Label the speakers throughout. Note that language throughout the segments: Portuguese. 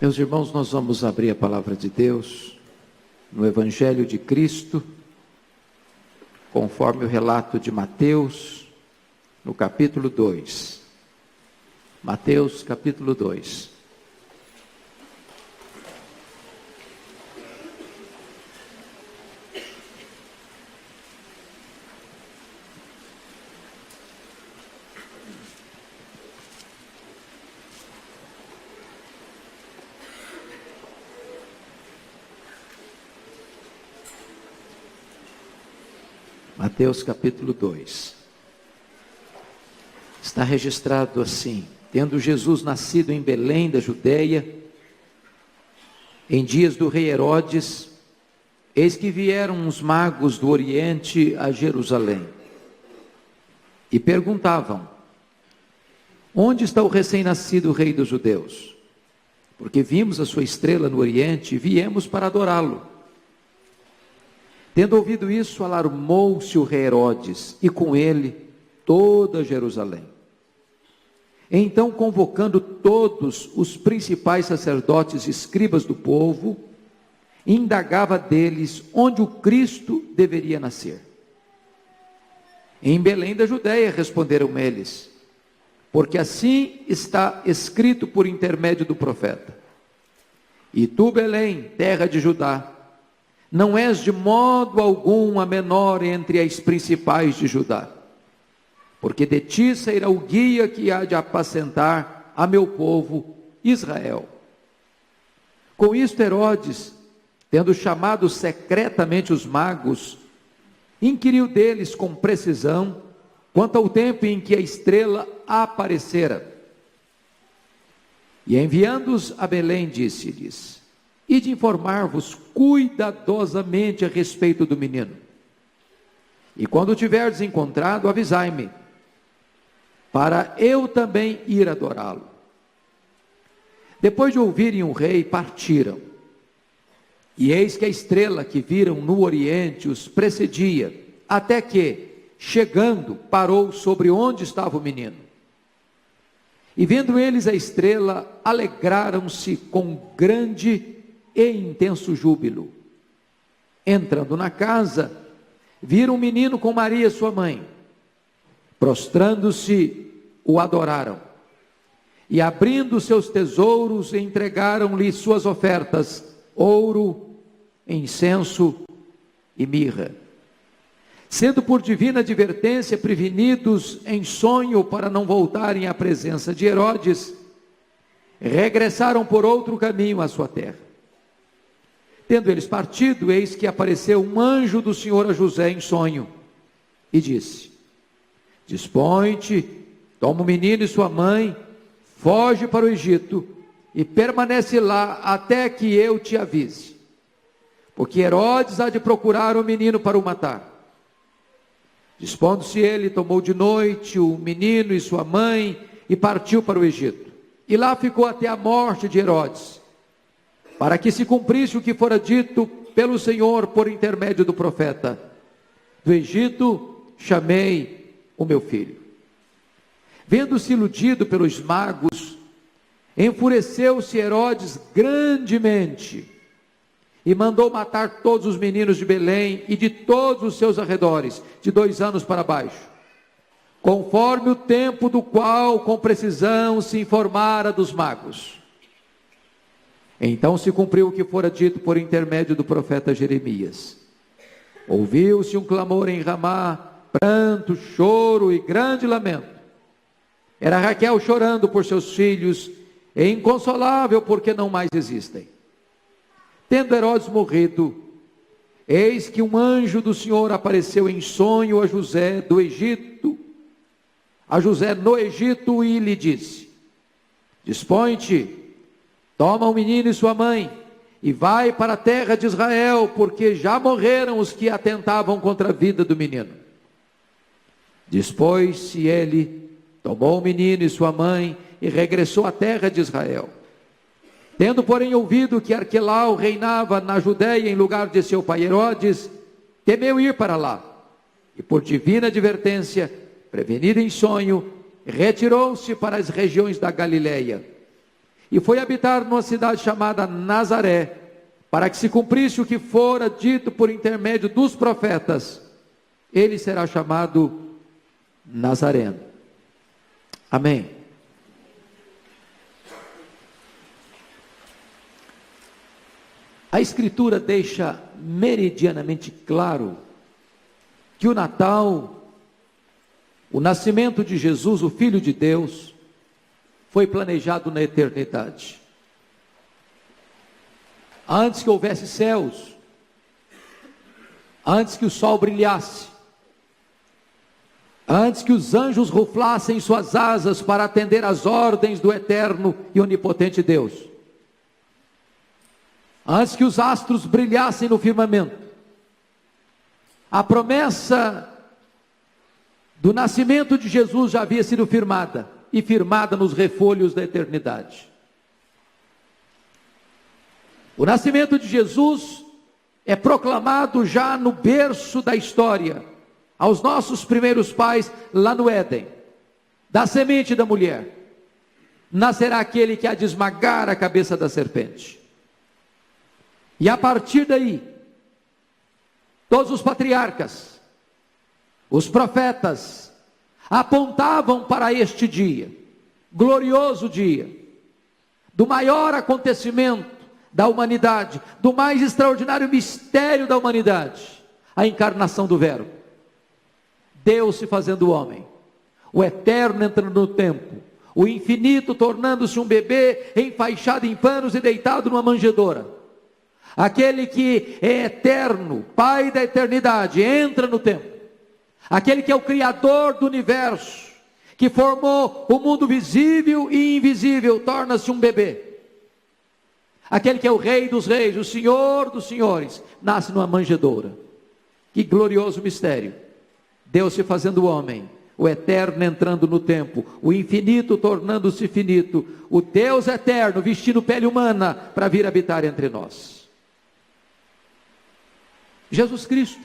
Speaker 1: Meus irmãos, nós vamos abrir a palavra de Deus no Evangelho de Cristo, conforme o relato de Mateus, no capítulo 2. Mateus, capítulo 2. Mateus capítulo 2, está registrado assim: tendo Jesus nascido em Belém da Judeia, em dias do rei Herodes, eis que vieram uns magos do Oriente a Jerusalém, e perguntavam: onde está o recém-nascido rei dos judeus? Porque vimos a sua estrela no Oriente e viemos para adorá-lo. Tendo ouvido isso, alarmou-se o rei Herodes, e com ele toda Jerusalém. Então, convocando todos os principais sacerdotes e escribas do povo, indagava deles onde o Cristo deveria nascer. Em Belém da Judeia, responderam eles, porque assim está escrito por intermédio do profeta: e tu, Belém, terra de Judá, não és de modo algum a menor entre as principais de Judá, porque de ti sairá o guia que há de apacentar a meu povo Israel. Com isto Herodes, tendo chamado secretamente os magos, inquiriu deles com precisão quanto ao tempo em que a estrela aparecera. E enviando-os a Belém, disse-lhes: ide informar-vos cuidadosamente a respeito do menino. E quando o tiverdes encontrado, avisai-me, para eu também ir adorá-lo. Depois de ouvirem o rei, partiram. E eis que a estrela que viram no Oriente os precedia, até que, chegando, parou sobre onde estava o menino. E vendo eles a estrela, alegraram-se com grande e intenso júbilo. Entrando na casa, viram o menino com Maria sua mãe. Prostrando-se, o adoraram. E abrindo seus tesouros, entregaram-lhe suas ofertas: ouro, incenso e mirra. Sendo por divina advertência prevenidos em sonho para não voltarem à presença de Herodes, regressaram por outro caminho à sua terra. Tendo eles partido, eis que apareceu um anjo do Senhor a José em sonho, e disse: dispõe-te, toma o menino e sua mãe, foge para o Egito, e permanece lá até que eu te avise, porque Herodes há de procurar o menino para o matar. Dispondo-se ele, tomou de noite o menino e sua mãe, e partiu para o Egito, e lá ficou até a morte de Herodes, para que se cumprisse o que fora dito pelo Senhor por intermédio do profeta: do Egito chamei o meu filho. Vendo-se iludido pelos magos, enfureceu-se Herodes grandemente, e mandou matar todos os meninos de Belém e de todos os seus arredores, de 2 anos para baixo, conforme o tempo do qual com precisão se informara dos magos. Então se cumpriu o que fora dito por intermédio do profeta Jeremias. Ouviu-se um clamor em Ramá, pranto, choro e grande lamento. Era Raquel chorando por seus filhos, e inconsolável porque não mais existem. Tendo Herodes morrido, eis que um anjo do Senhor apareceu em sonho a José do Egito, a José no Egito, e lhe disse: dispõe-te, toma o menino e sua mãe, e vai para a terra de Israel, porque já morreram os que atentavam contra a vida do menino. Dispôs-se ele, tomou o menino e sua mãe, e regressou à terra de Israel. Tendo, porém, ouvido que Arquelau reinava na Judeia em lugar de seu pai Herodes, temeu ir para lá, e por divina advertência, prevenido em sonho, retirou-se para as regiões da Galileia, e foi habitar numa cidade chamada Nazaré, para que se cumprisse o que fora dito por intermédio dos profetas: ele será chamado Nazareno. Amém. A Escritura deixa meridianamente claro que o Natal, o nascimento de Jesus, o Filho de Deus, foi planejado na eternidade. Antes que houvesse céus, antes que o sol brilhasse, antes que os anjos ruflassem suas asas para atender às ordens do eterno e onipotente Deus, antes que os astros brilhassem no firmamento, a promessa do nascimento de Jesus já havia sido firmada, e firmada nos refolhos da eternidade. O nascimento de Jesus é proclamado já no berço da história, aos nossos primeiros pais lá no Éden. Da semente da mulher nascerá aquele que há de esmagar a cabeça da serpente. E a partir daí, todos os patriarcas, os profetas, apontavam para este dia, glorioso dia, do maior acontecimento da humanidade, do mais extraordinário mistério da humanidade, a encarnação do Verbo, Deus se fazendo homem, o eterno entrando no tempo, o infinito tornando-se um bebê enfaixado em panos e deitado numa manjedoura. Aquele que é eterno, Pai da eternidade, entra no tempo. Aquele que é o Criador do universo, que formou o mundo visível e invisível, torna-se um bebê. Aquele que é o Rei dos reis, o Senhor dos senhores, nasce numa manjedoura. Que glorioso mistério! Deus se fazendo homem, o eterno entrando no tempo, o infinito tornando-se finito, o Deus eterno vestindo pele humana para vir habitar entre nós. Jesus Cristo,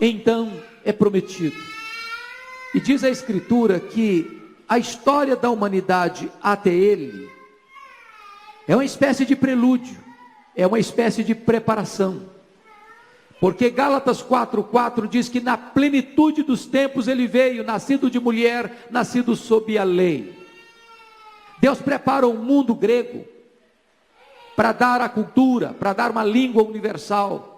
Speaker 1: então, é prometido. E diz a Escritura que a história da humanidade até Ele é uma espécie de prelúdio, é uma espécie de preparação. Porque Gálatas 4:4 diz que na plenitude dos tempos Ele veio, nascido de mulher, nascido sob a lei. Deus prepara o mundo grego para dar a cultura, para dar uma língua universal.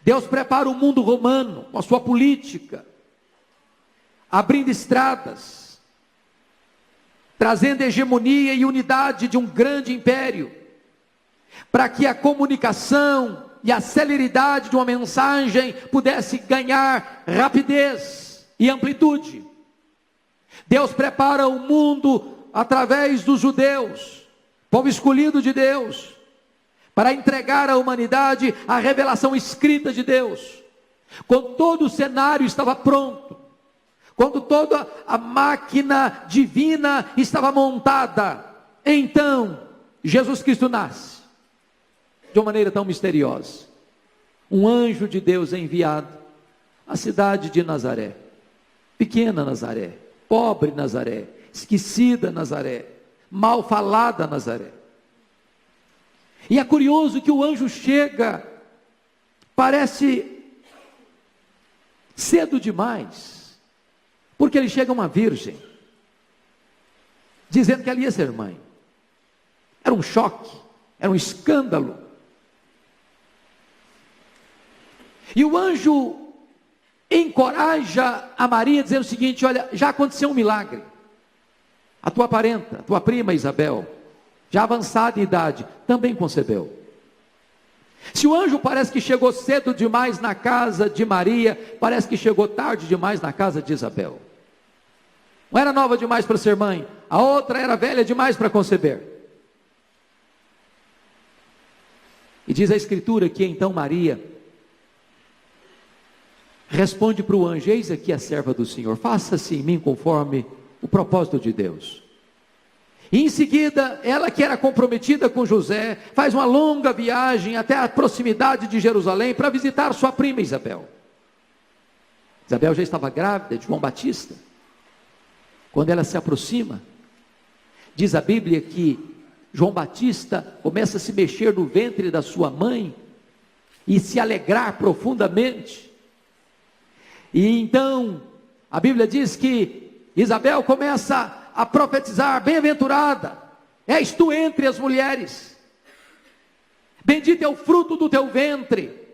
Speaker 1: Deus prepara o mundo romano com a sua política, abrindo estradas, trazendo hegemonia e unidade de um grande império, para que a comunicação e a celeridade de uma mensagem pudesse ganhar rapidez e amplitude. Deus prepara o mundo através dos judeus, povo escolhido de Deus, para entregar à humanidade a revelação escrita de Deus. Quando todo o cenário estava pronto, quando toda a máquina divina estava montada, então Jesus Cristo nasce, de uma maneira tão misteriosa. Um anjo de Deus é enviado à cidade de Nazaré, pequena Nazaré, pobre Nazaré, esquecida Nazaré, mal falada Nazaré. E é curioso que o anjo chega, parece cedo demais, porque ele chega uma virgem, dizendo que ela ia ser mãe. Era um choque, era um escândalo. E o anjo encoraja a Maria, dizendo o seguinte: olha, já aconteceu um milagre. A tua parenta, a tua prima Isabel, já avançada em idade, também concebeu. Se o anjo parece que chegou cedo demais na casa de Maria, parece que chegou tarde demais na casa de Isabel. Uma era nova demais para ser mãe, a outra era velha demais para conceber. E diz a Escritura que então Maria responde para o anjo: eis aqui a serva do Senhor, faça-se em mim conforme o propósito de Deus. E em seguida, ela que era comprometida com José, faz uma longa viagem até a proximidade de Jerusalém para visitar sua prima Isabel. Isabel já estava grávida de João Batista. Quando ela se aproxima, Diz a Bíblia que João Batista começa a se mexer no ventre da sua mãe e se alegrar profundamente. E então, a Bíblia diz que Isabel começa a profetizar: bem-aventurada és tu entre as mulheres, bendito é o fruto do teu ventre.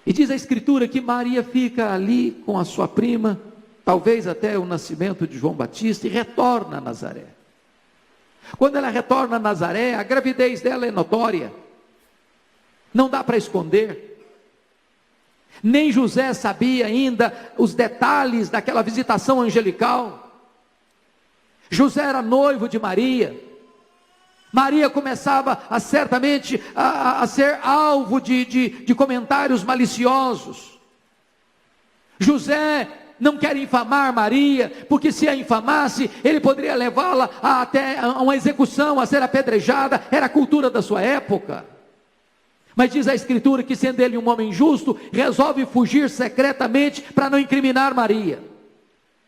Speaker 1: E diz a Escritura que Maria fica ali com a sua prima, talvez até o nascimento de João Batista, e retorna a Nazaré. Quando ela retorna a Nazaré, a gravidez dela é notória, não dá para esconder. Nem José sabia ainda os detalhes daquela visitação angelical. José era noivo de Maria. Maria começava certamente a ser alvo de comentários maliciosos. José não quer infamar Maria, porque se a infamasse, ele poderia levá-la até a uma execução, a ser apedrejada. Era a cultura da sua época. Mas diz a Escritura que, sendo ele um homem justo, resolve fugir secretamente para não incriminar Maria.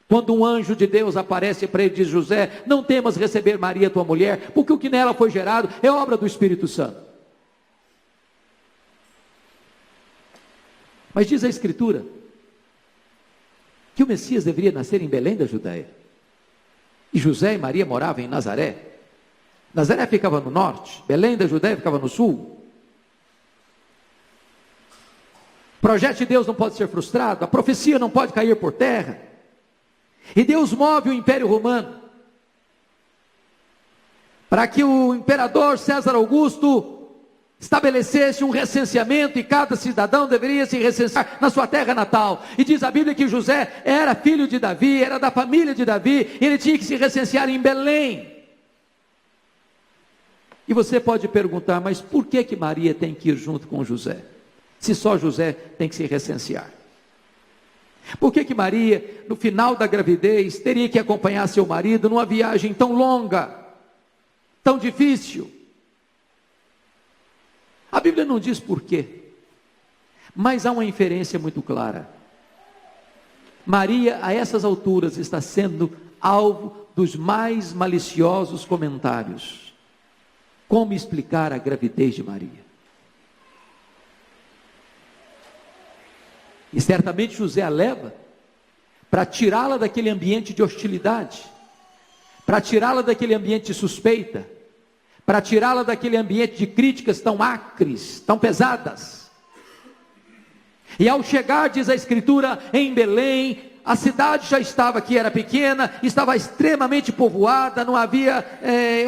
Speaker 1: Quando um anjo de Deus aparece para ele e diz: José, não temas receber Maria tua mulher, porque o que nela foi gerado é obra do Espírito Santo. Mas diz a Escritura que o Messias deveria nascer em Belém da Judéia. E José e Maria moravam em Nazaré. Nazaré ficava no norte, Belém da Judéia ficava no sul. O projeto de Deus não pode ser frustrado, a profecia não pode cair por terra. E Deus move o Império Romano para que o imperador César Augusto estabelecesse um recenseamento, e cada cidadão deveria se recensear na sua terra natal. E diz a Bíblia que José era filho de Davi, era da família de Davi, e ele tinha que se recensear em Belém. E você pode perguntar: mas por que Maria tem que ir junto com José, se só José tem que se recensear? Por que Maria, no final da gravidez, teria que acompanhar seu marido numa viagem tão longa, tão difícil? A Bíblia não diz por quê, mas há uma inferência muito clara. Maria, a essas alturas, está sendo alvo dos mais maliciosos comentários. Como explicar a gravidez de Maria? E certamente José a leva para tirá-la daquele ambiente de hostilidade, para tirá-la daquele ambiente de suspeita, para tirá-la daquele ambiente de críticas tão acres, tão pesadas. E ao chegar, diz a Escritura, em Belém, a cidade já estava aqui, era pequena, estava extremamente povoada, não havia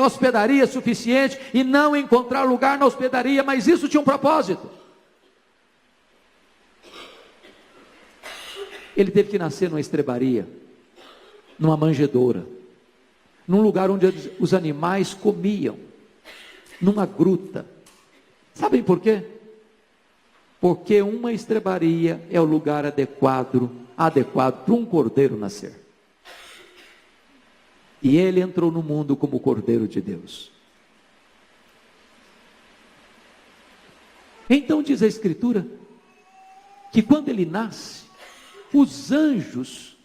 Speaker 1: hospedaria suficiente, e não encontrar lugar na hospedaria, mas isso tinha um propósito. Ele teve que nascer numa estrebaria, numa manjedoura, num lugar onde os animais comiam, numa gruta. Sabem por quê? Porque uma estrebaria é o lugar adequado para um cordeiro nascer. E ele entrou no mundo como cordeiro de Deus. Então diz a Escritura que quando ele nasce, os anjos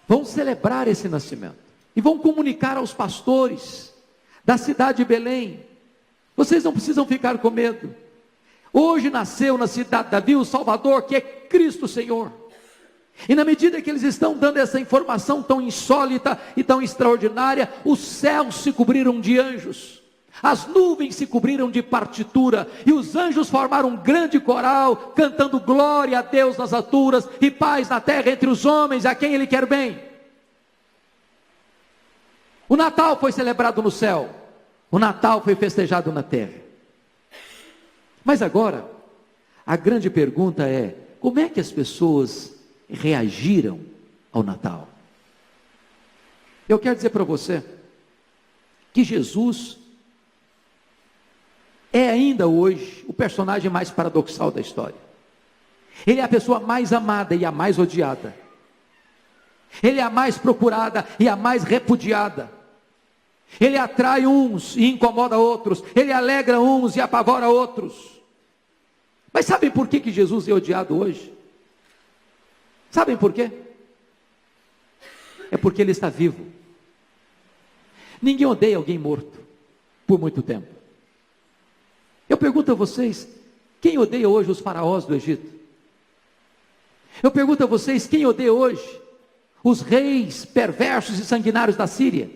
Speaker 1: vão celebrar esse nascimento e vão comunicar aos pastores da cidade de Belém: vocês não precisam ficar com medo. Hoje nasceu na cidade de Davi o Salvador, que é Cristo Senhor. E na medida que eles estão dando essa informação tão insólita e tão extraordinária, os céus se cobriram de anjos, as nuvens se cobriram de partitura, e os anjos formaram um grande coral, cantando glória a Deus nas alturas, e paz na terra entre os homens, a quem Ele quer bem. O Natal foi celebrado no céu, o Natal foi festejado na terra. Mas agora, a grande pergunta é: como é que as pessoas reagiram ao Natal? Eu quero dizer para você que Jesus é ainda hoje o personagem mais paradoxal da história. Ele é a pessoa mais amada e a mais odiada. Ele é a mais procurada e a mais repudiada. Ele atrai uns e incomoda outros. Ele alegra uns e apavora outros. Mas sabem por que Jesus é odiado hoje? Sabem por quê? é porque ele está vivo. Ninguém odeia alguém morto por muito tempo. Eu pergunto a vocês, quem odeia hoje os faraós do Egito? Eu pergunto a vocês, quem odeia hoje os reis perversos e sanguinários da Síria?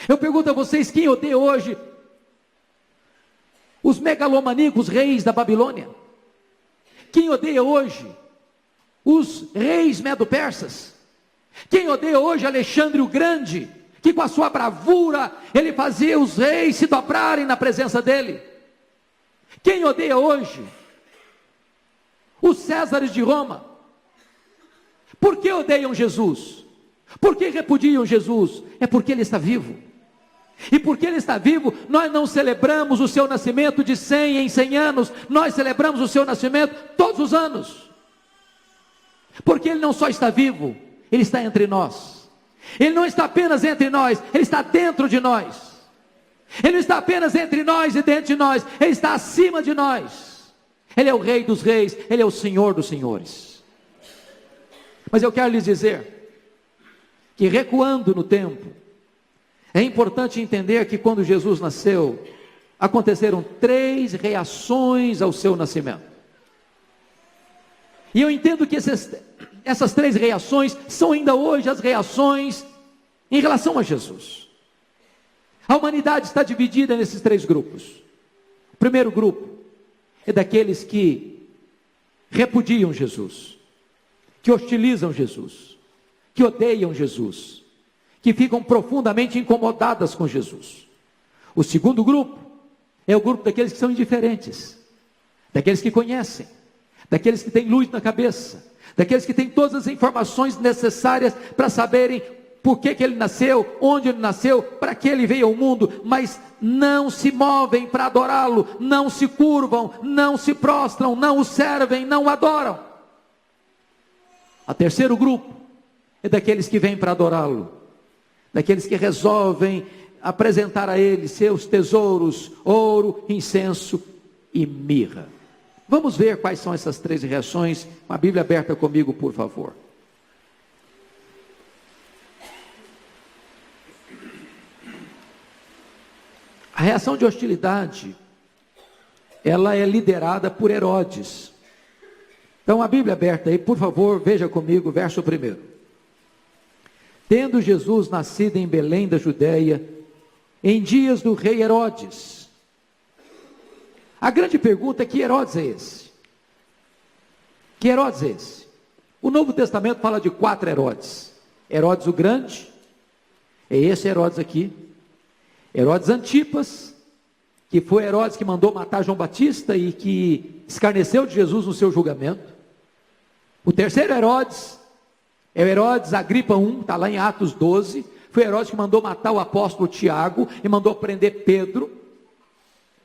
Speaker 1: Eu pergunto a vocês, quem odeia hoje os megalomaníacos reis da Babilônia? Quem odeia hoje os reis medo-persas? Quem odeia hoje Alexandre o Grande, que com a sua bravura, ele fazia os reis se dobrarem na presença dele? Quem odeia hoje os Césares de Roma? Por que odeiam Jesus? Por que repudiam Jesus? É porque ele está vivo. E porque ele está vivo, nós não celebramos o seu nascimento de 100 em 100 anos, nós celebramos o seu nascimento todos os anos. Porque ele não só está vivo, ele está entre nós. Ele não está apenas entre nós, ele está dentro de nós. Ele não está apenas entre nós e dentro de nós, ele está acima de nós. Ele é o Rei dos Reis, ele é o Senhor dos Senhores. Mas eu quero lhes dizer que, recuando no tempo, é importante entender que quando Jesus nasceu, aconteceram 3 reações ao seu nascimento. E eu entendo que essas 3 reações são ainda hoje as reações em relação a Jesus. A humanidade está dividida nesses 3 grupos. O primeiro grupo é daqueles que repudiam Jesus, que hostilizam Jesus, que odeiam Jesus, que ficam profundamente incomodadas com Jesus. O segundo grupo é o grupo daqueles que são indiferentes, daqueles que conhecem, daqueles que têm luz na cabeça, daqueles que têm todas as informações necessárias para saberem por que ele nasceu, onde ele nasceu, para que ele veio ao mundo, mas não se movem para adorá-lo, não se curvam, não se prostram, não o servem, não o adoram. O terceiro grupo é daqueles que vêm para adorá-lo, daqueles que resolvem apresentar a ele seus tesouros, ouro, incenso e mirra. Vamos ver quais são essas 3 reações, com a Bíblia aberta comigo, por favor. A reação de hostilidade, ela é liderada por Herodes. Então a Bíblia aberta aí, por favor, veja comigo, verso 1. Tendo Jesus nascido em Belém da Judéia, em dias do rei Herodes. A grande pergunta é: que Herodes é esse? Que Herodes é esse? O Novo Testamento fala de 4 Herodes. Herodes o Grande, é esse Herodes aqui. Herodes Antipas, que foi Herodes que mandou matar João Batista e que escarneceu de Jesus no seu julgamento. O terceiro Herodes é o Herodes Agripa I, está lá em Atos 12, foi Herodes que mandou matar o apóstolo Tiago e mandou prender Pedro.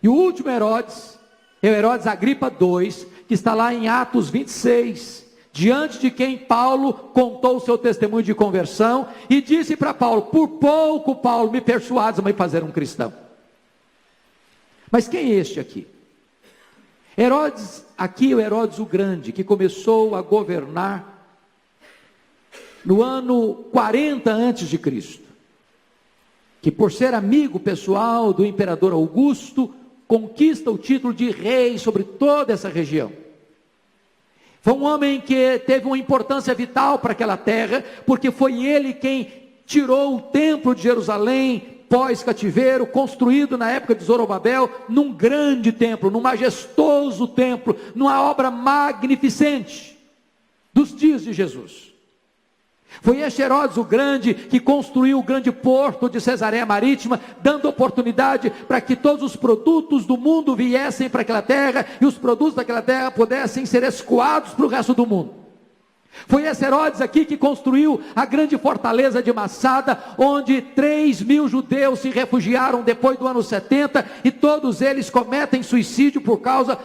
Speaker 1: E o último Herodes é o Herodes Agripa II, que está lá em Atos 26, diante de quem Paulo contou o seu testemunho de conversão e disse para Paulo: por pouco, Paulo, me persuades a me fazer um cristão. Mas quem é este aqui? Herodes, aqui é o Herodes o Grande, que começou a governar no ano 40 antes de Cristo, que por ser amigo pessoal do imperador Augusto, conquista o título de rei sobre toda essa região. Foi um homem que teve uma importância vital para aquela terra, porque foi ele quem tirou o templo de Jerusalém, pós-cativeiro, construído na época de Zorobabel, num grande templo, num majestoso templo, numa obra magnificente, dos dias de Jesus. Foi este Herodes o Grande que construiu o grande porto de Cesareia Marítima, dando oportunidade para que todos os produtos do mundo viessem para aquela terra, e os produtos daquela terra pudessem ser escoados para o resto do mundo. Foi esse Herodes aqui que construiu a grande fortaleza de Massada, onde 3.000 judeus se refugiaram depois do ano 70, e todos eles cometem suicídio por causa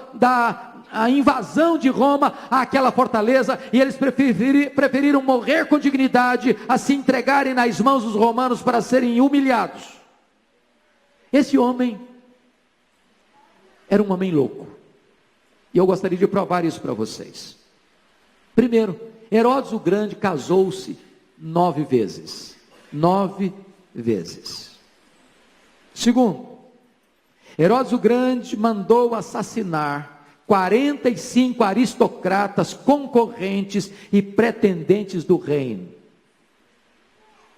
Speaker 1: a invasão de Roma àquela fortaleza, e eles preferiram morrer com dignidade a se entregarem nas mãos dos romanos para serem humilhados. Esse homem era um homem louco, e eu gostaria de provar isso para vocês. Primeiro, Herodes o Grande casou-se 9 vezes. 9 vezes. Segundo, Herodes o Grande mandou assassinar 45 aristocratas concorrentes e pretendentes do reino.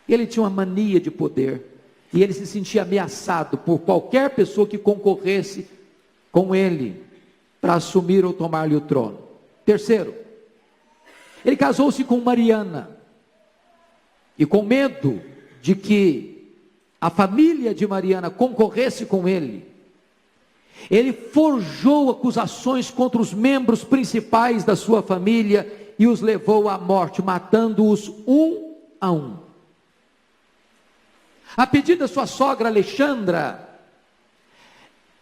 Speaker 1: Ele tinha uma mania de poder e ele se sentia ameaçado por qualquer pessoa que concorresse com ele para assumir ou tomar-lhe o trono. Terceiro, ele casou-se com Mariana e com medo de que a família de Mariana concorresse com ele, ele forjou acusações contra os membros principais da sua família e os levou à morte, matando-os um a um. A pedido da sua sogra Alexandra,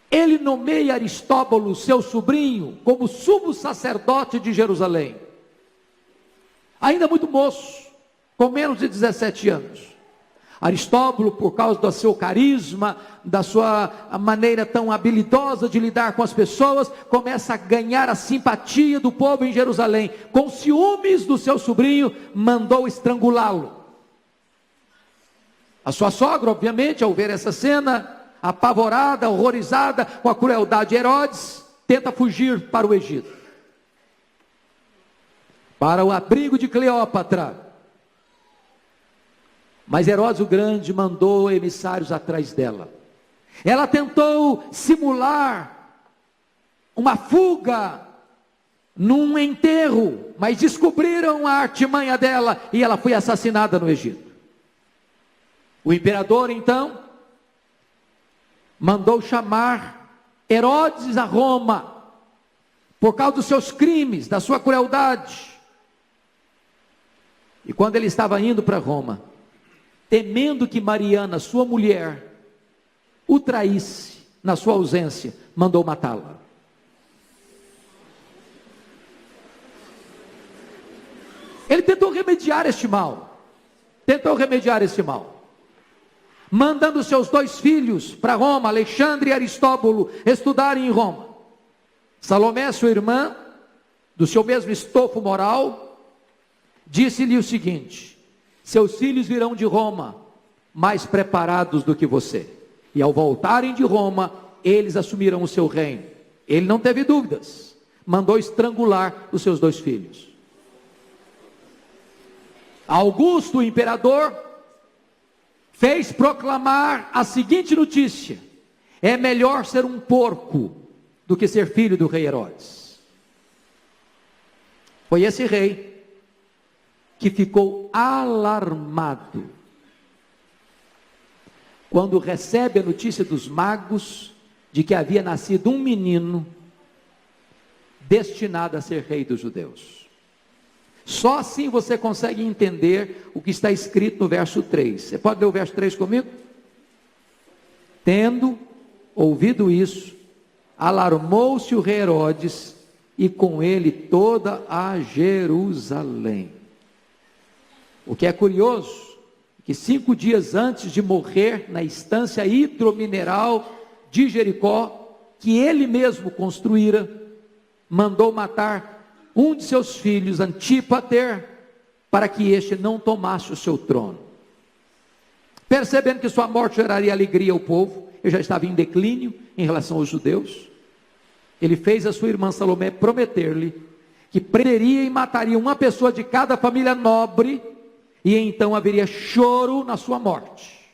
Speaker 1: ele nomeia Aristóbulo, seu sobrinho, como sumo sacerdote de Jerusalém. Ainda muito moço, com menos de 17 anos. Aristóbulo, por causa do seu carisma, da sua maneira tão habilidosa de lidar com as pessoas, começa a ganhar a simpatia do povo em Jerusalém. Com ciúmes do seu sobrinho, mandou estrangulá-lo. A sua sogra, obviamente, ao ver essa cena, apavorada, horrorizada com a crueldade de Herodes, tenta fugir para o Egito, para o abrigo de Cleópatra. Mas Herodes o Grande mandou emissários atrás dela. Ela tentou simular uma fuga num enterro, mas descobriram a artimanha dela e ela foi assassinada no Egito. O imperador então mandou chamar Herodes a Roma, por causa dos seus crimes, da sua crueldade. E quando ele estava indo para Roma, temendo que Mariana, sua mulher, o traísse na sua ausência, mandou matá-la. Ele tentou remediar este mal, mandando seus 2 filhos para Roma, Alexandre e Aristóbulo, estudarem em Roma. Salomé, sua irmã, do seu mesmo estofo moral, disse-lhe o seguinte: seus filhos virão de Roma mais preparados do que você, e ao voltarem de Roma, eles assumirão o seu reino. Ele não teve dúvidas, mandou estrangular os seus 2 filhos. Augusto, o imperador, fez proclamar a seguinte notícia: é melhor ser um porco do que ser filho do rei Herodes. Foi esse rei que ficou alarmado quando recebe a notícia dos magos de que havia nascido um menino destinado a ser rei dos judeus. Só assim você consegue entender o que está escrito no verso 3. Você pode ler o verso 3 comigo? Tendo ouvido isso, alarmou-se o rei Herodes e com ele toda a Jerusalém. O que é curioso, que 5 dias antes de morrer na estância hidromineral de Jericó, que ele mesmo construíra, mandou matar um de seus filhos, Antípater, para que este não tomasse o seu trono. Percebendo que sua morte geraria alegria ao povo, ele já estava em declínio em relação aos judeus, ele fez a sua irmã Salomé prometer-lhe que prenderia e mataria uma pessoa de cada família nobre, e então haveria choro na sua morte.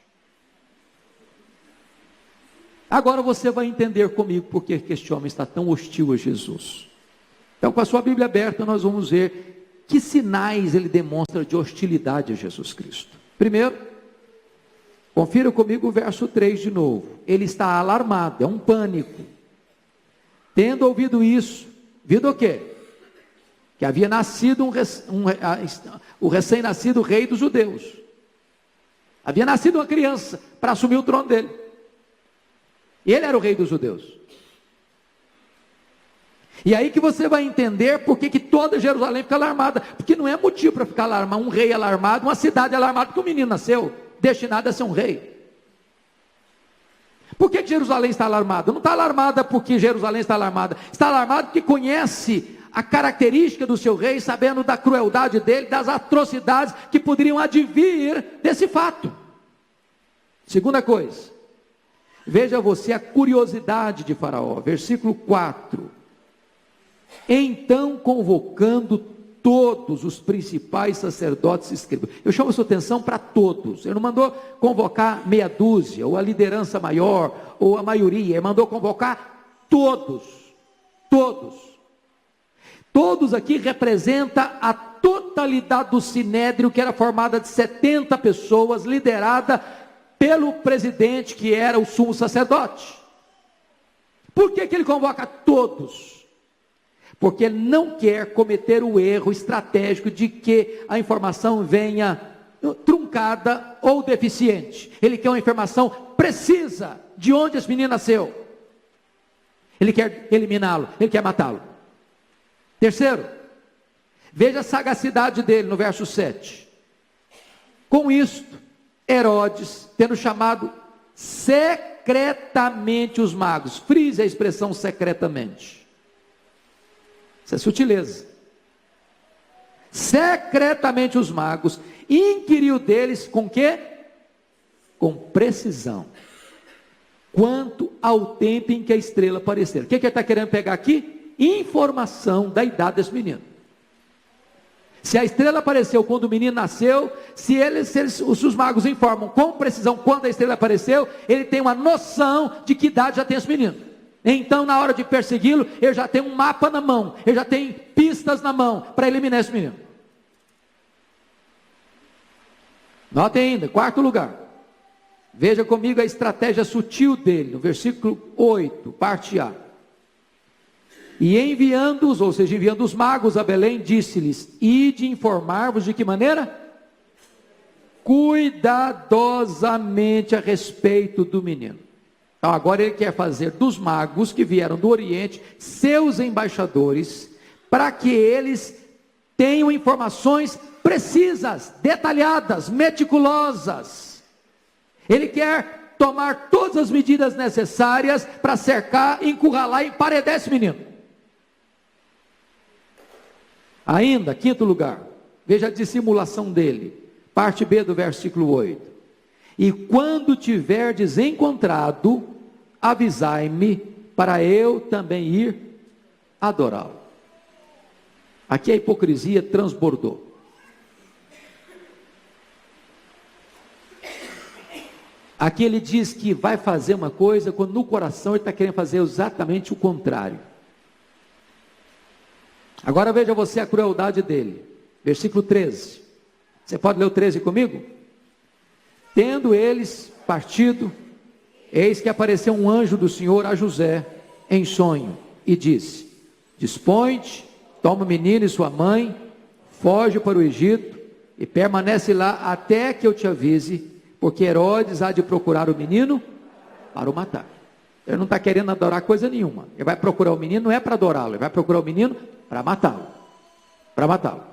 Speaker 1: Agora você vai entender comigo porque que este homem está tão hostil a Jesus. Então, com a sua Bíblia aberta, nós vamos ver que sinais ele demonstra de hostilidade a Jesus Cristo. Primeiro, confira comigo o verso 3 de novo. Ele está alarmado, é um pânico. Tendo ouvido isso, vindo o quê? Que havia nascido o recém-nascido rei dos judeus. Havia nascido uma criança para assumir o trono dele. E ele era o rei dos judeus. E aí que você vai entender por que toda Jerusalém fica alarmada. Porque não é motivo para ficar alarmado, um rei alarmado, uma cidade alarmada, porque o menino nasceu destinado a ser um rei. Por que Jerusalém está alarmada? Não está alarmada porque Jerusalém está alarmada. Está alarmada porque conhece a característica do seu rei, sabendo da crueldade dele, das atrocidades que poderiam advir desse fato. Segunda coisa, veja você a curiosidade de Faraó, versículo 4. Então, convocando todos os principais sacerdotes e escribas. Eu chamo a sua atenção para todos. Ele não mandou convocar meia dúzia, ou a liderança maior, ou a maioria. Ele mandou convocar todos. Todos. Todos aqui representa a totalidade do sinédrio, que era formada de 70 pessoas, liderada pelo presidente, que era o sumo sacerdote. Por que ele convoca todos? Porque ele não quer cometer o erro estratégico de que a informação venha truncada ou deficiente. Ele quer uma informação precisa de onde esse menino nasceu. Ele quer eliminá-lo, ele quer matá-lo. Terceiro, veja a sagacidade dele no verso 7. Com isto, Herodes, tendo chamado secretamente os magos, frise a expressão secretamente. Isso é sutileza. Secretamente os magos, inquiriu deles com quê? Com precisão, quanto ao tempo em que a estrela aparecer. O que ele está querendo pegar aqui? Informação da idade desse menino. Se a estrela apareceu quando o menino nasceu, se os magos informam com precisão quando a estrela apareceu, ele tem uma noção de que idade já tem esse menino. Então, na hora de persegui-lo, ele já tem um mapa na mão, ele já tem pistas na mão para eliminar esse menino. Notem ainda, quarto lugar. Veja comigo a estratégia sutil dele, no versículo 8, parte A. E enviando-os, ou seja, enviando os magos a Belém, disse-lhes: ide informar-vos de que maneira? Cuidadosamente a respeito do menino. Então agora ele quer fazer dos magos que vieram do Oriente seus embaixadores, para que eles tenham informações precisas, detalhadas, meticulosas. Ele quer tomar todas as medidas necessárias para cercar, encurralar e emparedar esse menino. Ainda, quinto lugar, veja a dissimulação dele, parte B do versículo 8. E quando tiverdes encontrado, avisai-me, para eu também ir adorá-lo. Aqui a hipocrisia transbordou. Aqui ele diz que vai fazer uma coisa, quando no coração ele está querendo fazer exatamente o contrário. Agora veja você a crueldade dele, versículo 13, você pode ler o 13 comigo? Tendo eles partido, eis que apareceu um anjo do Senhor a José, em sonho, e disse: dispõe-te, toma o menino e sua mãe, foge para o Egito, e permanece lá até que eu te avise, porque Herodes há de procurar o menino para o matar. Ele não está querendo adorar coisa nenhuma, ele vai procurar o menino, não é para adorá-lo, ele vai procurar o menino para matá-lo, para matá-lo.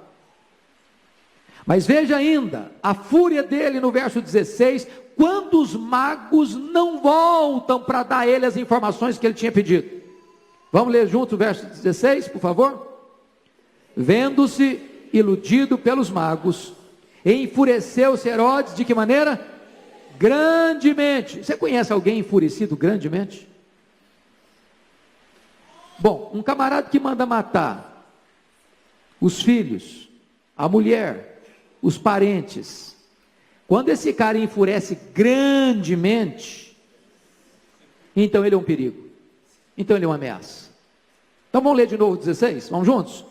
Speaker 1: Mas veja ainda, a fúria dele no verso 16, quando os magos não voltam para dar a ele as informações que ele tinha pedido. Vamos ler junto o verso 16, por favor? Vendo-se iludido pelos magos, enfureceu-se Herodes, de que maneira? Grandemente. Você conhece alguém enfurecido grandemente? Bom, um camarada que manda matar os filhos, a mulher, os parentes, quando esse cara enfurece grandemente, então ele é um perigo, então ele é uma ameaça. Então vamos ler de novo 16, vamos juntos?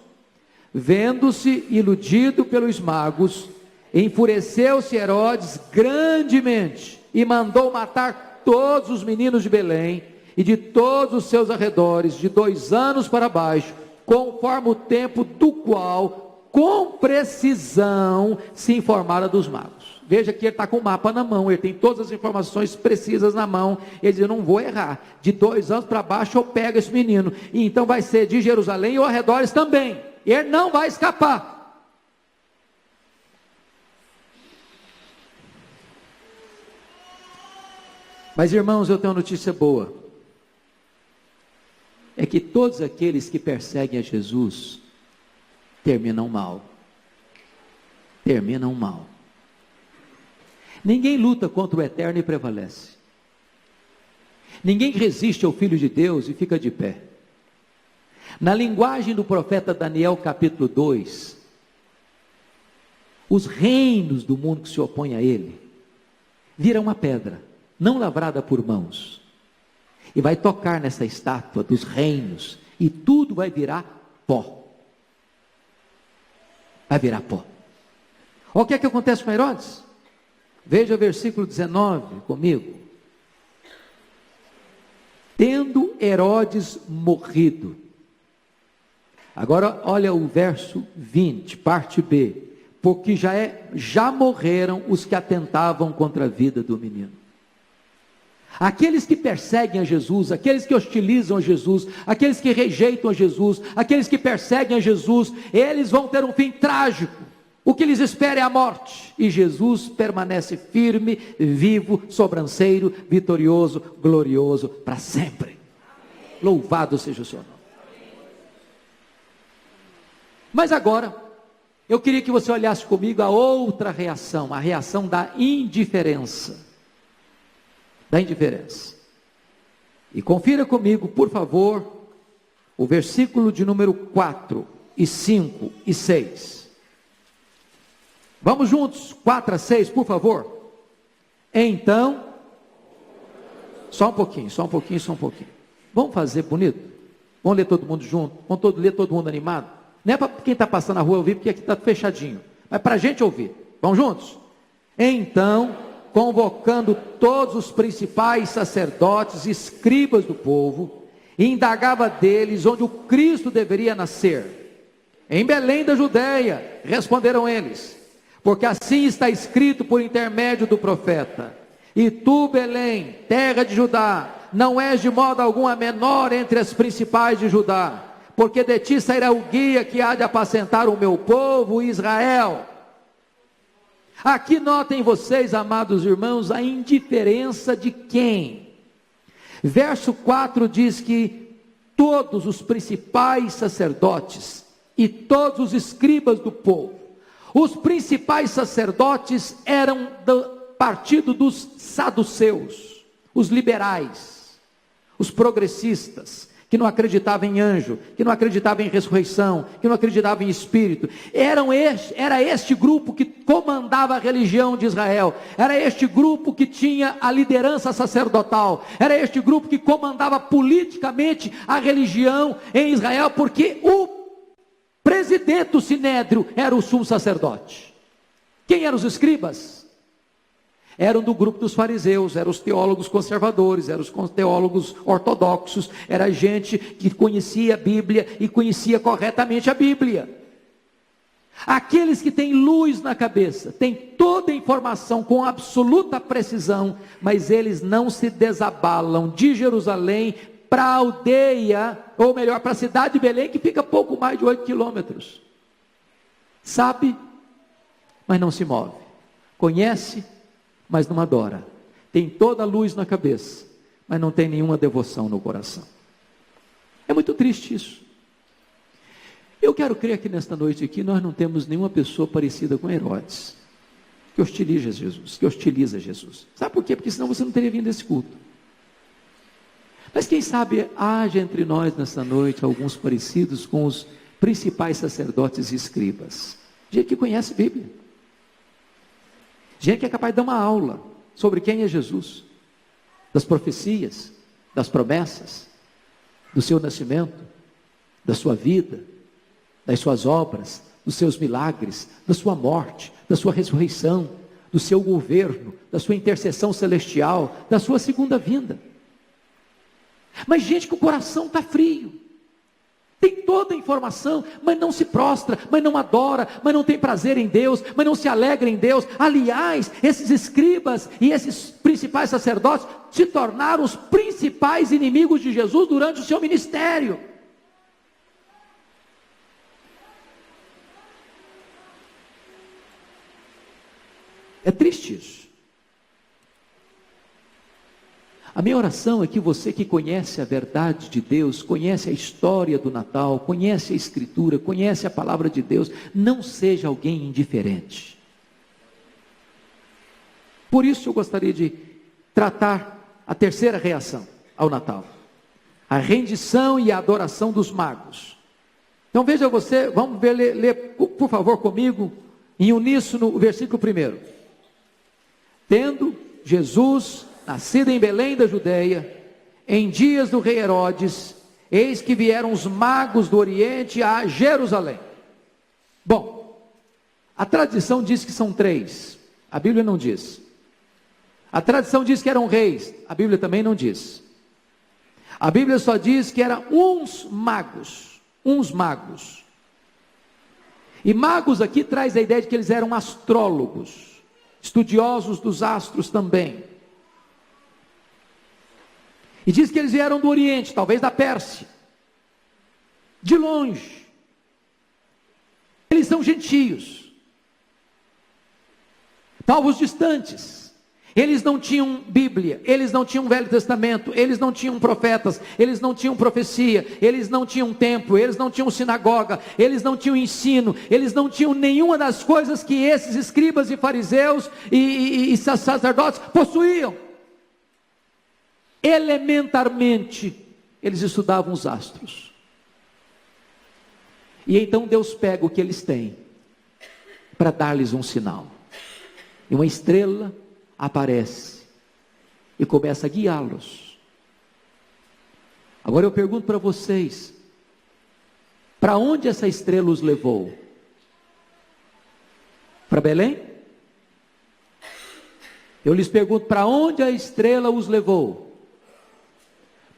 Speaker 1: Vendo-se iludido pelos magos, enfureceu-se Herodes grandemente, e mandou matar todos os meninos de Belém, e de todos os seus arredores, de 2 anos para baixo, conforme o tempo do qual, com precisão, se informara dos magos. Veja que ele está com o mapa na mão, ele tem todas as informações precisas na mão, ele diz: eu não vou errar, de 2 anos para baixo eu pego esse menino, e então vai ser de Jerusalém e os arredores também, ele não vai escapar. Mas irmãos, eu tenho uma notícia boa. é que todos aqueles que perseguem a Jesus terminam mal. Terminam mal. Ninguém luta contra o eterno e prevalece. Ninguém resiste ao Filho de Deus e fica de pé. Na linguagem do profeta Daniel, capítulo 2, os reinos do mundo que se opõem a ele viram uma pedra, não lavrada por mãos, e vai tocar nessa estátua dos reinos, e tudo vai virar pó. Vai virar pó. Olha o que é que acontece com Herodes? Veja o versículo 19 comigo. Tendo Herodes morrido. Agora olha o verso 20, parte B. Porque já morreram os que atentavam contra a vida do menino. Aqueles que perseguem a Jesus, aqueles que hostilizam a Jesus, aqueles que rejeitam a Jesus, aqueles que perseguem a Jesus, eles vão ter um fim trágico. O que lhes espera é a morte, e Jesus permanece firme, vivo, sobranceiro, vitorioso, glorioso, para sempre. Louvado seja o seu nome. Mas agora, eu queria que você olhasse comigo a outra reação, a reação da indiferença. Da indiferença. E confira comigo, por favor, o versículo de número 4, e 5 e 6. Vamos juntos, 4 a 6, por favor. Então, só um pouquinho. Vamos fazer bonito? Vamos ler todo mundo junto? Vamos ler todo mundo animado? Não é para quem está passando na rua ouvir, porque aqui está fechadinho. Mas para a gente ouvir. Vamos juntos? Então, convocando todos os principais sacerdotes e escribas do povo, indagava deles onde o Cristo deveria nascer. Em Belém da Judeia, responderam eles. Porque assim está escrito por intermédio do profeta: e tu, Belém, terra de Judá, não és de modo algum a menor entre as principais de Judá, porque de ti sairá o guia que há de apacentar o meu povo Israel. Aqui notem vocês, amados irmãos, a indiferença de quem? Verso 4 diz que todos os principais sacerdotes e todos os escribas do povo. Os principais sacerdotes eram do partido dos saduceus, os liberais, os progressistas, que não acreditavam em anjo, que não acreditavam em ressurreição, que não acreditavam em espírito. Era este grupo que comandava a religião de Israel, era este grupo que tinha a liderança sacerdotal, era este grupo que comandava politicamente a religião em Israel, porque o presidente do sinédrio era o sumo sacerdote. Quem eram os escribas? Eram do grupo dos fariseus, eram os teólogos conservadores, eram os teólogos ortodoxos, era gente que conhecia a Bíblia e conhecia corretamente a Bíblia. Aqueles que têm luz na cabeça, têm toda a informação com absoluta precisão, mas eles não se desabalam de Jerusalém para a aldeia, ou melhor, para a cidade de Belém, que fica pouco mais de 8 quilômetros. Sabe, mas não se move. Conhece, mas não adora. Tem toda a luz na cabeça, mas não tem nenhuma devoção no coração. É muito triste isso. Eu quero crer que nesta noite aqui nós não temos nenhuma pessoa parecida com Herodes, que hostiliza Jesus. Sabe por quê? Porque senão você não teria vindo a esse culto. Mas quem sabe haja entre nós nesta noite alguns parecidos com os principais sacerdotes e escribas. Gente que conhece a Bíblia. Gente que é capaz de dar uma aula sobre quem é Jesus, das profecias, das promessas, do seu nascimento, da sua vida, das suas obras, dos seus milagres, da sua morte, da sua ressurreição, do seu governo, da sua intercessão celestial, da sua segunda vinda. Mas gente que o coração está frio, tem toda a informação, mas não se prostra, mas não adora, mas não tem prazer em Deus, mas não se alegra em Deus. Aliás, esses escribas e esses principais sacerdotes se tornaram os principais inimigos de Jesus durante o seu ministério. É triste isso. A minha oração é que você que conhece a verdade de Deus, conhece a história do Natal, conhece a Escritura, conhece a palavra de Deus, não seja alguém indiferente. Por isso eu gostaria de tratar a terceira reação ao Natal: a rendição e a adoração dos magos. Então veja você, vamos ver, ler por favor comigo, em uníssono, o versículo 1. Tendo Jesus nascido em Belém da Judeia, em dias do rei Herodes, eis que vieram os magos do Oriente a Jerusalém. Bom, a tradição diz que são 3, a Bíblia não diz. A tradição diz que eram reis, a Bíblia também não diz. A Bíblia só diz que eram uns magos. E magos aqui traz a ideia de que eles eram astrólogos, estudiosos dos astros também. E diz que eles vieram do Oriente, talvez da Pérsia, de longe. Eles são gentios, povos distantes. Eles não tinham Bíblia, eles não tinham Velho Testamento, eles não tinham profetas, eles não tinham profecia, eles não tinham templo, eles não tinham sinagoga, eles não tinham ensino, eles não tinham nenhuma das coisas que esses escribas e fariseus e sacerdotes possuíam. Elementarmente, eles estudavam os astros. E então Deus pega o que eles têm para dar-lhes um sinal. E uma estrela aparece e começa a guiá-los. Agora eu pergunto para vocês: para onde essa estrela os levou? Para Belém? Eu lhes pergunto, para onde a estrela os levou?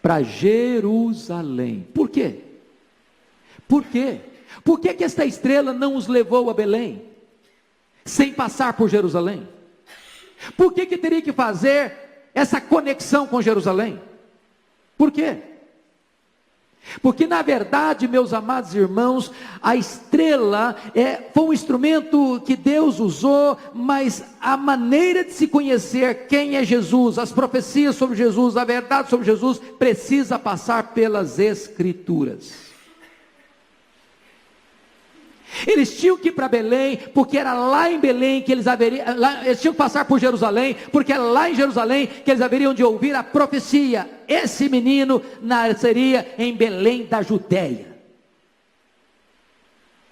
Speaker 1: Para Jerusalém. Por quê? Por quê? Por que que esta estrela não os levou a Belém, sem passar por Jerusalém? Por que que teria que fazer essa conexão com Jerusalém? Por quê? Porque na verdade, meus amados irmãos, a estrela foi um instrumento que Deus usou, mas a maneira de se conhecer quem é Jesus, as profecias sobre Jesus, a verdade sobre Jesus, precisa passar pelas Escrituras. Eles tinham que ir para Belém, porque era lá em Belém que eles tinham que passar por Jerusalém, porque era lá em Jerusalém que eles haveriam de ouvir a profecia: esse menino nasceria em Belém da Judéia.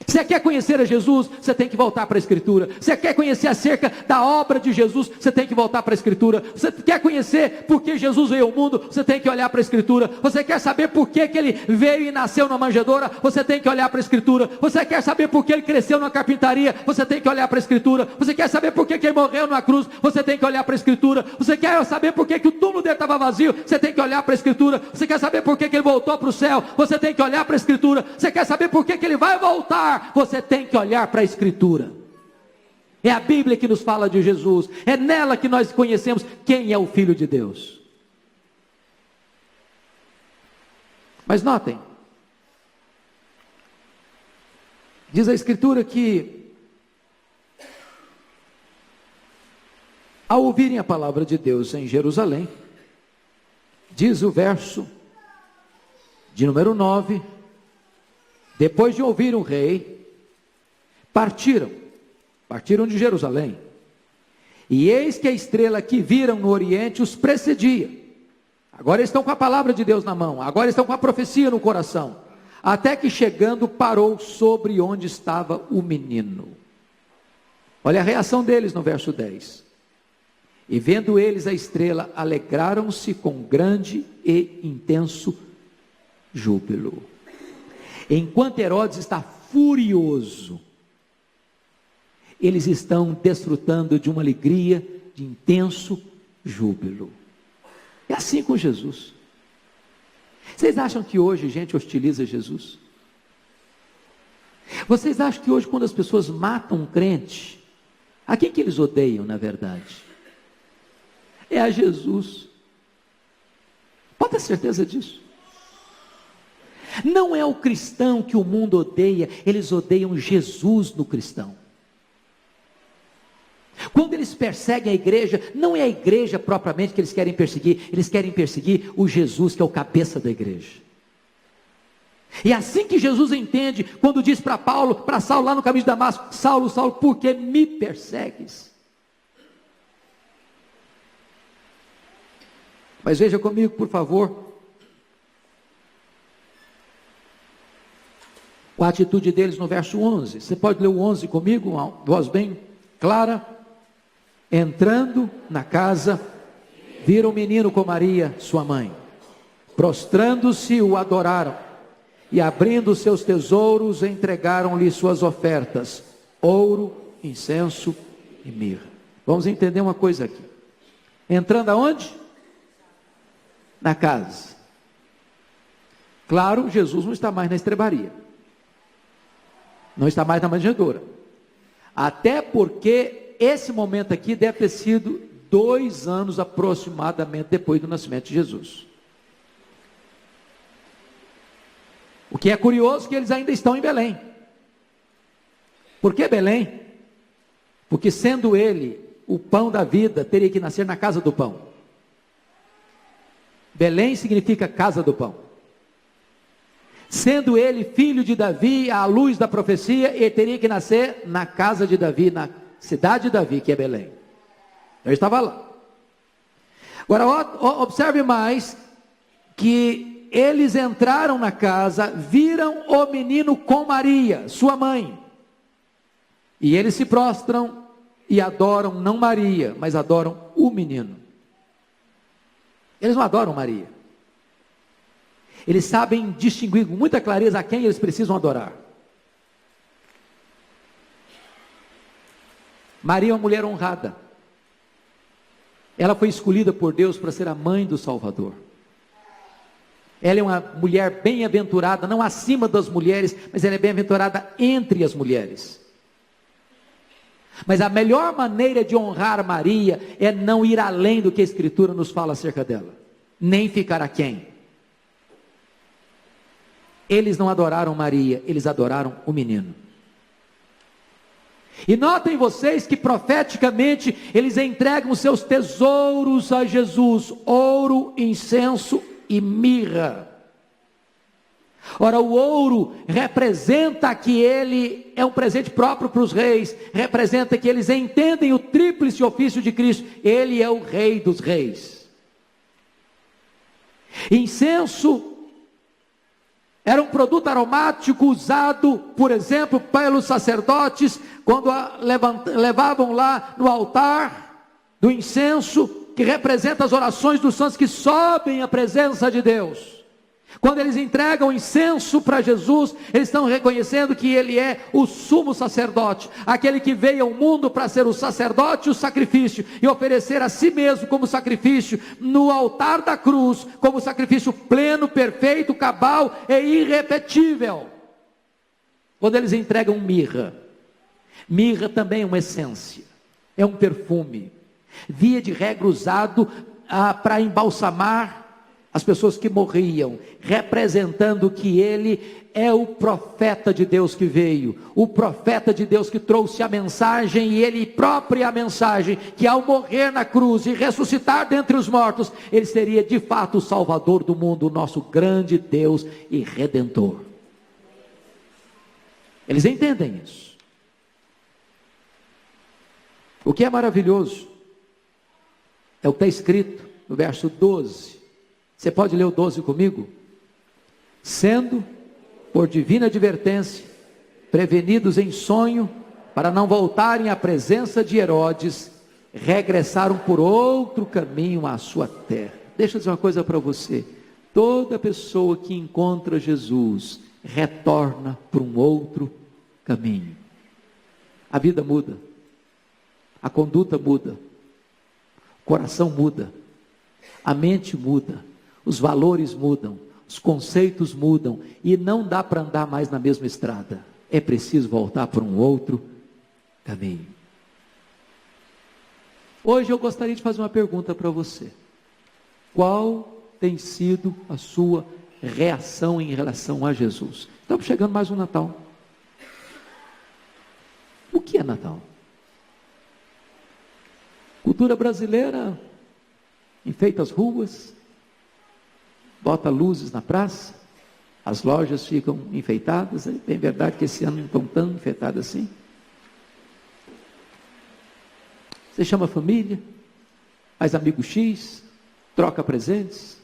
Speaker 1: Você quer conhecer a Jesus? Você tem que voltar para a Escritura. Você quer conhecer acerca da obra de Jesus? Você tem que voltar para a Escritura. Você quer conhecer por que Jesus veio ao mundo? Você tem que olhar para a Escritura. Você quer saber por que ele veio e nasceu na manjedoura? Você tem que olhar para a Escritura. Você quer saber por que ele cresceu na carpintaria? Você tem que olhar para a Escritura. Você quer saber por que ele morreu na cruz? Você tem que olhar para a Escritura. Você quer saber por que o túmulo dele estava vazio? Você tem que olhar para a Escritura. Você quer saber por que ele voltou para o céu? Você tem que olhar para a Escritura. Você quer saber por que ele vai voltar? Você tem que olhar para a Escritura. É a Bíblia que nos fala de Jesus. É nela que nós conhecemos quem é o Filho de Deus. Mas notem, diz a Escritura que ao ouvirem a palavra de Deus em Jerusalém, diz o verso de número 9, depois de ouvir o rei, partiram de Jerusalém, e eis que a estrela que viram no Oriente os precedia. Agora estão com a palavra de Deus na mão, agora estão com a profecia no coração, até que chegando parou sobre onde estava o menino. Olha a reação deles no verso 10. E vendo eles a estrela, alegraram-se com grande e intenso júbilo. Enquanto Herodes está furioso, eles estão desfrutando de uma alegria, de intenso júbilo. É assim com Jesus. Vocês acham que hoje a gente hostiliza Jesus? Vocês acham que hoje, quando as pessoas matam um crente, a quem que eles odeiam na verdade? É a Jesus. Pode ter certeza disso. Não é o cristão que o mundo odeia, eles odeiam Jesus no cristão. Quando eles perseguem a igreja, não é a igreja propriamente que eles querem perseguir o Jesus que é o cabeça da igreja. E assim que Jesus entende, quando diz para Saulo lá no caminho de Damasco: Saulo, Saulo, por que me persegues? Mas veja comigo, por favor, a atitude deles no verso 11. Você pode ler o 11 comigo, uma voz bem clara. Entrando na casa, viram o menino com Maria, sua mãe. Prostrando-se, o adoraram. E abrindo seus tesouros, entregaram-lhe suas ofertas: ouro, incenso e mirra. Vamos entender uma coisa aqui. Entrando aonde? Na casa. Claro, Jesus não está mais na estrebaria. Não está mais na manjedoura. Até porque esse momento aqui deve ter sido 2 anos aproximadamente depois do nascimento de Jesus. O que é curioso é que eles ainda estão em Belém. Por que Belém? Porque sendo ele o pão da vida, teria que nascer na casa do pão. Belém significa casa do pão. Sendo ele filho de Davi, à luz da profecia, ele teria que nascer na casa de Davi, na cidade de Davi, que é Belém. Eu estava lá. Agora observe mais, que eles entraram na casa, viram o menino com Maria, sua mãe, e eles se prostram e adoram não Maria, mas adoram o menino. Eles não adoram Maria. Eles sabem distinguir com muita clareza a quem eles precisam adorar. Maria é uma mulher honrada. Ela foi escolhida por Deus para ser a mãe do Salvador. Ela é uma mulher bem-aventurada, não acima das mulheres, mas ela é bem-aventurada entre as mulheres. Mas a melhor maneira de honrar Maria é não ir além do que a Escritura nos fala acerca dela, nem ficar aquém. Eles não adoraram Maria, eles adoraram o menino. E notem vocês que profeticamente eles entregam seus tesouros a Jesus: ouro, incenso e mirra. Ora, o ouro representa que ele é um presente próprio para os reis, representa que eles entendem o tríplice ofício de Cristo, ele é o rei dos reis. Incenso era um produto aromático usado, por exemplo, pelos sacerdotes, quando levavam lá no altar do incenso, que representa as orações dos santos que sobem à presença de Deus. Quando eles entregam incenso para Jesus, eles estão reconhecendo que ele é o sumo sacerdote, aquele que veio ao mundo para ser o sacerdote e o sacrifício, e oferecer a si mesmo como sacrifício, no altar da cruz, como sacrifício pleno, perfeito, cabal e irrepetível. Quando eles entregam mirra, mirra também é uma essência, é um perfume, via de regra usado para embalsamar as pessoas que morriam, representando que ele é o profeta de Deus que veio, o profeta de Deus que trouxe a mensagem, e ele próprio é a mensagem, que ao morrer na cruz e ressuscitar dentre os mortos, ele seria de fato o Salvador do mundo, o nosso grande Deus e Redentor. Eles entendem isso. O que é maravilhoso é o que está escrito no verso 12. Você pode ler o 12 comigo? Sendo, por divina advertência, prevenidos em sonho, para não voltarem à presença de Herodes, regressaram por outro caminho à sua terra. Deixa eu dizer uma coisa para você: toda pessoa que encontra Jesus, retorna por um outro caminho. A vida muda, a conduta muda, o coração muda, a mente muda, os valores mudam, os conceitos mudam, e não dá para andar mais na mesma estrada, é preciso voltar para um outro caminho. Hoje eu gostaria de fazer uma pergunta para você: qual tem sido a sua reação em relação a Jesus? Estamos chegando mais um Natal. O que é Natal? Cultura brasileira enfeita as ruas, bota luzes na praça, as lojas ficam enfeitadas. É bem verdade que esse ano não estão tão enfeitadas assim. Você chama a família, faz amigo X, troca presentes.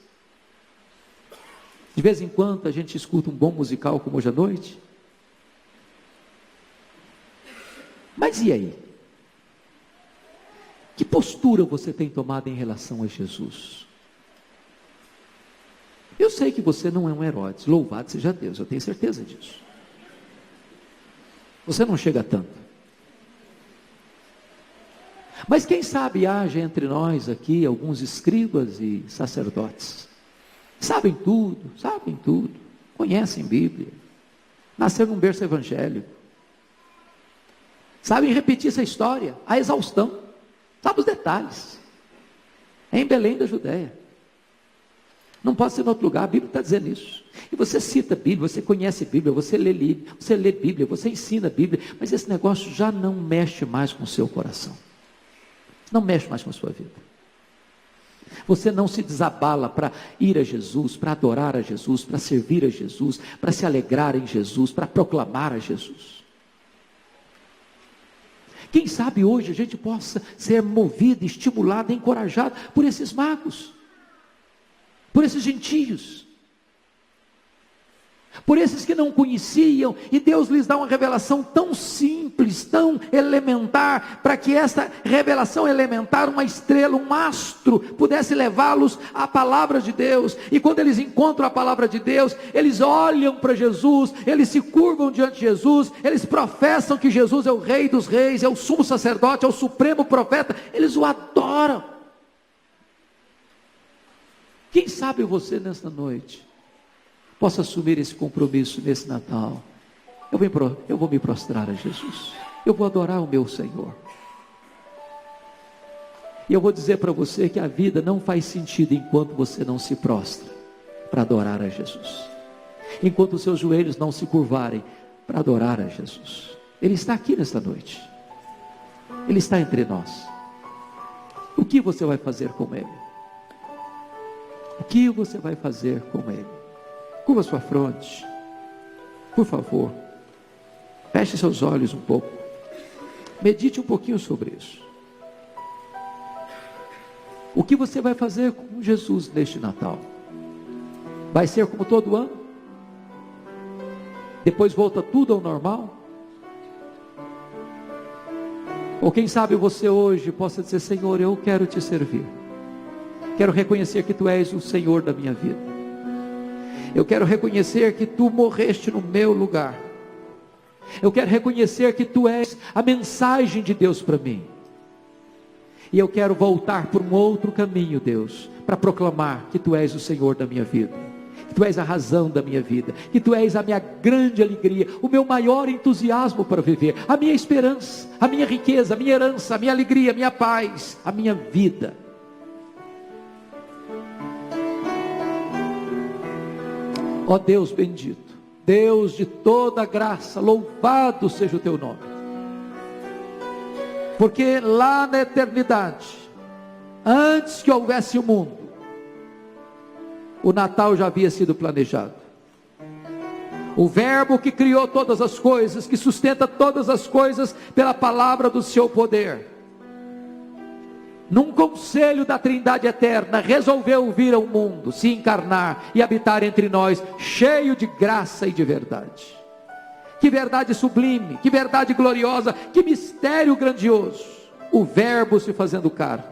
Speaker 1: De vez em quando a gente escuta um bom musical como hoje à noite. Mas e aí? Que postura você tem tomado em relação a Jesus? Eu sei que você não é um Herodes, louvado seja Deus, eu tenho certeza disso. Você não chega tanto. Mas quem sabe haja entre nós aqui alguns escribas e sacerdotes. Sabem tudo, conhecem Bíblia, nasceram num berço evangélico, sabem repetir essa história, a exaustão, sabe os detalhes. É em Belém da Judéia. Não pode ser em outro lugar, a Bíblia está dizendo isso. E você cita a Bíblia, você conhece a Bíblia, você lê Bíblia, você ensina a Bíblia, mas esse negócio já não mexe mais com o seu coração. Não mexe mais com a sua vida. Você não se desabala para ir a Jesus, para adorar a Jesus, para servir a Jesus, para se alegrar em Jesus, para proclamar a Jesus. Quem sabe hoje a gente possa ser movido, estimulado, encorajado por esses magos, por esses gentios, por esses que não conheciam, e Deus lhes dá uma revelação tão simples, tão elementar, para que essa revelação elementar, uma estrela, um astro, pudesse levá-los à palavra de Deus. E quando eles encontram a palavra de Deus, eles olham para Jesus, eles se curvam diante de Jesus, eles professam que Jesus é o Rei dos Reis, é o sumo sacerdote, é o supremo profeta, eles o adoram. Quem sabe você nesta noite possa assumir esse compromisso nesse Natal. Eu vou me prostrar a Jesus, eu vou adorar o meu Senhor, e eu vou dizer para você que a vida não faz sentido enquanto você não se prostra para adorar a Jesus, enquanto os seus joelhos não se curvarem para adorar a Jesus. Ele está aqui nesta noite, Ele está entre nós. O que você vai fazer com Ele? O que você vai fazer com Ele? Curva sua fronte, por favor, feche seus olhos um pouco, medite um pouquinho sobre isso. O que você vai fazer com Jesus neste Natal? Vai ser como todo ano? Depois volta tudo ao normal? Ou quem sabe você hoje possa dizer: Senhor, eu quero te servir, quero reconhecer que Tu és o Senhor da minha vida, eu quero reconhecer que Tu morreste no meu lugar, eu quero reconhecer que Tu és a mensagem de Deus para mim, e eu quero voltar por um outro caminho, Deus, para proclamar que Tu és o Senhor da minha vida, que Tu és a razão da minha vida, que Tu és a minha grande alegria, o meu maior entusiasmo para viver, a minha esperança, a minha riqueza, a minha herança, a minha alegria, a minha paz, a minha vida. Ó Deus bendito, Deus de toda graça, louvado seja o Teu nome, porque lá na eternidade, antes que houvesse o mundo, o Natal já havia sido planejado. O Verbo que criou todas as coisas, que sustenta todas as coisas pela palavra do seu poder, num conselho da Trindade eterna, resolveu vir ao mundo, se encarnar e habitar entre nós, cheio de graça e de verdade. Que verdade sublime, que verdade gloriosa, que mistério grandioso. O Verbo se fazendo carne,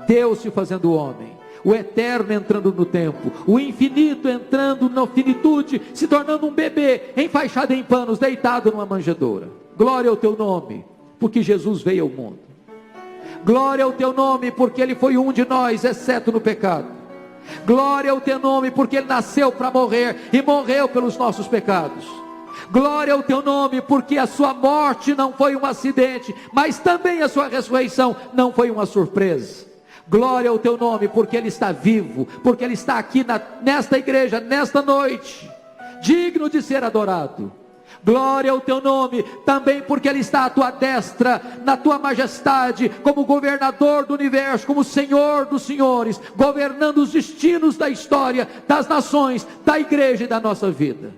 Speaker 1: Deus se fazendo homem, o eterno entrando no tempo, o infinito entrando na finitude, se tornando um bebê, enfaixado em panos, deitado numa manjedoura. Glória ao Teu nome, porque Jesus veio ao mundo. Glória ao Teu nome, porque Ele foi um de nós, exceto no pecado. Glória ao Teu nome, porque Ele nasceu para morrer e morreu pelos nossos pecados. Glória ao Teu nome, porque a Sua morte não foi um acidente, mas também a Sua ressurreição não foi uma surpresa. Glória ao Teu nome, porque Ele está vivo, porque Ele está aqui nesta igreja, nesta noite, digno de ser adorado. Glória ao teu nome, também porque Ele está à tua destra, na tua majestade, como governador do universo, como Senhor dos senhores, governando os destinos da história, das nações, da igreja e da nossa vida.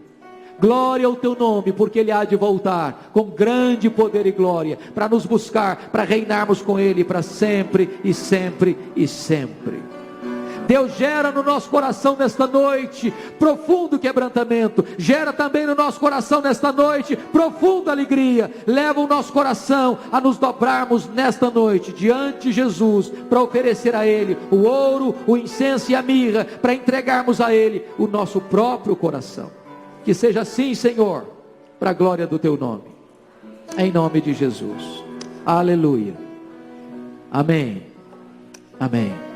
Speaker 1: Glória ao teu nome, porque Ele há de voltar com grande poder e glória, para nos buscar, para reinarmos com Ele para sempre e sempre e sempre. Deus gera no nosso coração nesta noite profundo quebrantamento, gera também no nosso coração nesta noite profunda alegria, leva o nosso coração a nos dobrarmos nesta noite diante de Jesus, para oferecer a Ele o ouro, o incenso e a mirra, para entregarmos a Ele o nosso próprio coração. Que seja assim, Senhor, para a glória do teu nome, em nome de Jesus. Aleluia. Amém. Amém.